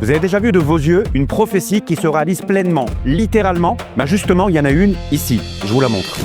Vous avez déjà vu de vos yeux une prophétie qui se réalise pleinement, littéralement? Justement, il y en a une ici, je vous la montre.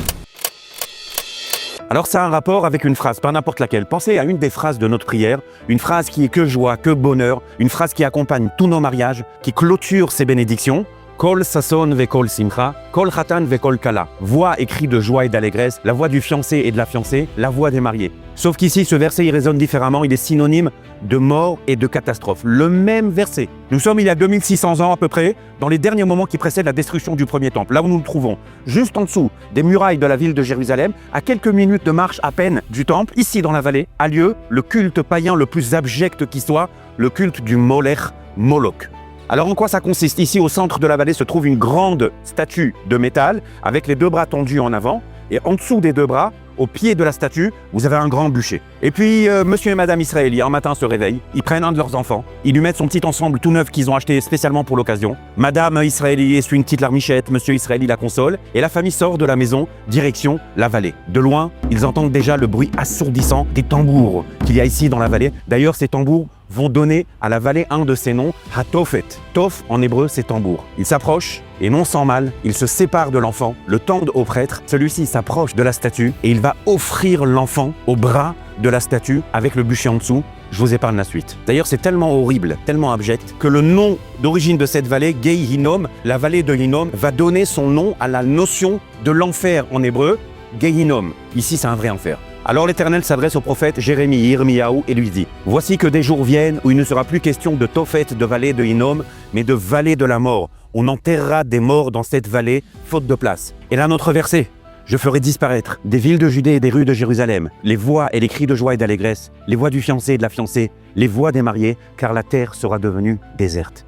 Alors ça a un rapport avec une phrase, pas n'importe laquelle. Pensez à une des phrases de notre prière, une phrase qui est que joie, que bonheur, une phrase qui accompagne tous nos mariages, qui clôture ces bénédictions. Kol sason ve kol simcha, kol chatan ve kol kala. Voix et cri de joie et d'allégresse, la voix du fiancé et de la fiancée, la voix des mariés. Sauf qu'ici, ce verset, il résonne différemment, il est synonyme de mort et de catastrophe. Le même verset. Nous sommes il y a 2600 ans à peu près, dans les derniers moments qui précèdent la destruction du premier temple, là où nous nous trouvons, juste en dessous des murailles de la ville de Jérusalem, à quelques minutes de marche à peine du temple, ici dans la vallée, a lieu le culte païen le plus abject qui soit, le culte du Molech Moloch. Alors en quoi ça consiste? Ici au centre de la vallée se trouve une grande statue de métal avec les deux bras tendus en avant et en dessous des deux bras, au pied de la statue, vous avez un grand bûcher. Et puis monsieur et madame Israéli, un matin se réveillent, ils prennent un de leurs enfants, ils lui mettent son petit ensemble tout neuf qu'ils ont acheté spécialement pour l'occasion. Madame Israéli essuie une petite larmichette, monsieur Israéli la console et la famille sort de la maison, direction la vallée. De loin, ils entendent déjà le bruit assourdissant des tambours qu'il y a ici dans la vallée. D'ailleurs, ces tambours vont donner à la vallée un de ses noms, Hatofet. Tof en hébreu c'est tambour. Ils s'approchent et non sans mal, ils se séparent de l'enfant, le tendent au prêtre. Celui-ci s'approche de la statue et il va offrir l'enfant au bras de la statue avec le bûcher en dessous. Je vous épargne la suite. D'ailleurs, c'est tellement horrible, tellement abject, que le nom d'origine de cette vallée, Gei Hinnom, la vallée de Hinnom, va donner son nom à la notion de l'enfer en hébreu, Gei Hinnom. Ici, c'est un vrai enfer. Alors l'Éternel s'adresse au prophète Jérémie, Yirmiyahu, et lui dit « Voici que des jours viennent où il ne sera plus question de Tophet, de vallée de Hinnom, mais de vallée de la mort. On enterrera des morts dans cette vallée, faute de place. » Et là, notre verset « Je ferai disparaître des villes de Judée et des rues de Jérusalem, les voix et les cris de joie et d'allégresse, les voix du fiancé et de la fiancée, les voix des mariés, car la terre sera devenue déserte. »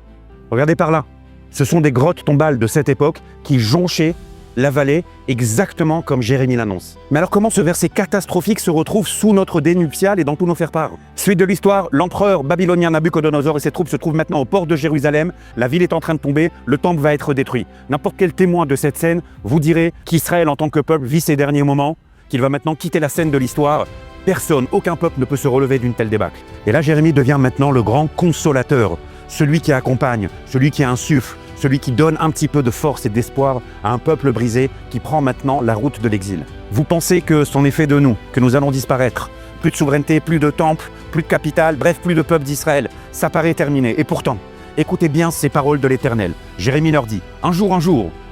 Regardez par là, ce sont des grottes tombales de cette époque qui jonchaient la vallée, exactement comme Jérémie l'annonce. Mais alors comment ce verset catastrophique se retrouve sous notre dé nuptial et dans tous nos faire-part? Suite de l'histoire, l'empereur babylonien Nabuchodonosor et ses troupes se trouvent maintenant au port de Jérusalem, la ville est en train de tomber, le temple va être détruit. N'importe quel témoin de cette scène vous dirait qu'Israël en tant que peuple vit ses derniers moments, qu'il va maintenant quitter la scène de l'histoire. Personne, aucun peuple ne peut se relever d'une telle débâcle. Et là, Jérémie devient maintenant le grand consolateur, celui qui accompagne, celui qui insuffle, celui qui donne un petit peu de force et d'espoir à un peuple brisé qui prend maintenant la route de l'exil. Vous pensez que c'en est fait de nous, que nous allons disparaître? Plus de souveraineté, plus de temple, plus de capitale, bref, plus de peuple d'Israël. Ça paraît terminé. Et pourtant, écoutez bien ces paroles de l'Éternel. Jérémie leur dit, un jour,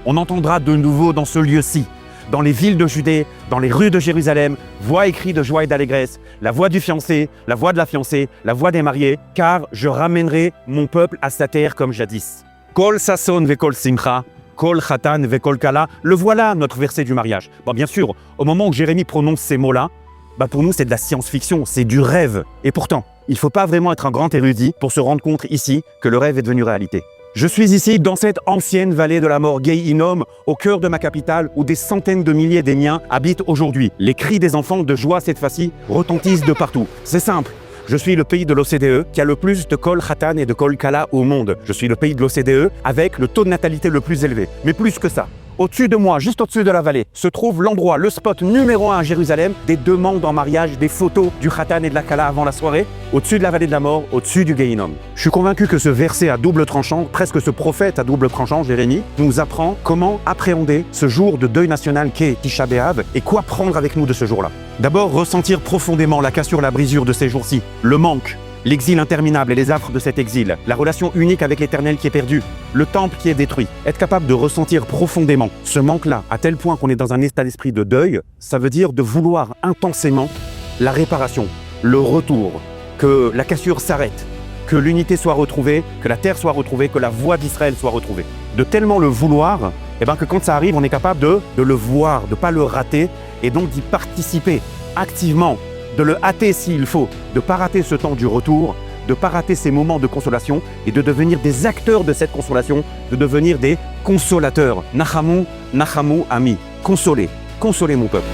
on entendra de nouveau dans ce lieu-ci, dans les villes de Judée, dans les rues de Jérusalem, voix et cris de joie et d'allégresse, la voix du fiancé, la voix de la fiancée, la voix des mariés, car je ramènerai mon peuple à sa terre comme jadis. Kol sason ve kol simcha, kol chatan ve kol kala. Le voilà, notre verset du mariage. Bon, bien sûr, au moment où Jérémie prononce ces mots-là, pour nous, c'est de la science-fiction, c'est du rêve. Et pourtant, il ne faut pas vraiment être un grand érudit pour se rendre compte ici que le rêve est devenu réalité. Je suis ici dans cette ancienne vallée de la mort, Gei Hinnom, au cœur de ma capitale, où des centaines de milliers des miens habitent aujourd'hui. Les cris des enfants de joie cette fois-ci retentissent de partout. C'est simple. Je suis le pays de l'OCDE qui a le plus de Kol Chatan et de Kol Kala au monde. Je suis le pays de l'OCDE avec le taux de natalité le plus élevé. Mais plus que ça, au-dessus de moi, juste au-dessus de la vallée, se trouve l'endroit, le spot numéro 1 à Jérusalem, des demandes en mariage, des photos du Chatan et de la Kala avant la soirée, au-dessus de la vallée de la mort, au-dessus du Gei Hinnom. Je suis convaincu que ce verset à double tranchant, presque ce prophète à double tranchant, Jérémie, nous apprend comment appréhender ce jour de deuil national qu'est Tisha B'Av et quoi prendre avec nous de ce jour-là. D'abord, ressentir profondément la cassure, la brisure de ces jours-ci, le manque, l'exil interminable et les affres de cet exil, la relation unique avec l'Éternel qui est perdue, le temple qui est détruit. Être capable de ressentir profondément ce manque-là, à tel point qu'on est dans un état d'esprit de deuil, ça veut dire de vouloir intensément la réparation, le retour, que la cassure s'arrête, que l'unité soit retrouvée, que la terre soit retrouvée, que la voix d'Israël soit retrouvée. De tellement le vouloir, que quand ça arrive, on est capable de le voir, de ne pas le rater, et donc d'y participer activement, de le hâter s'il faut, de ne pas rater ce temps du retour, de ne pas rater ces moments de consolation, et de devenir des acteurs de cette consolation, de devenir des consolateurs. Nachamu, Nachamu, ami. Consolez, consolez mon peuple.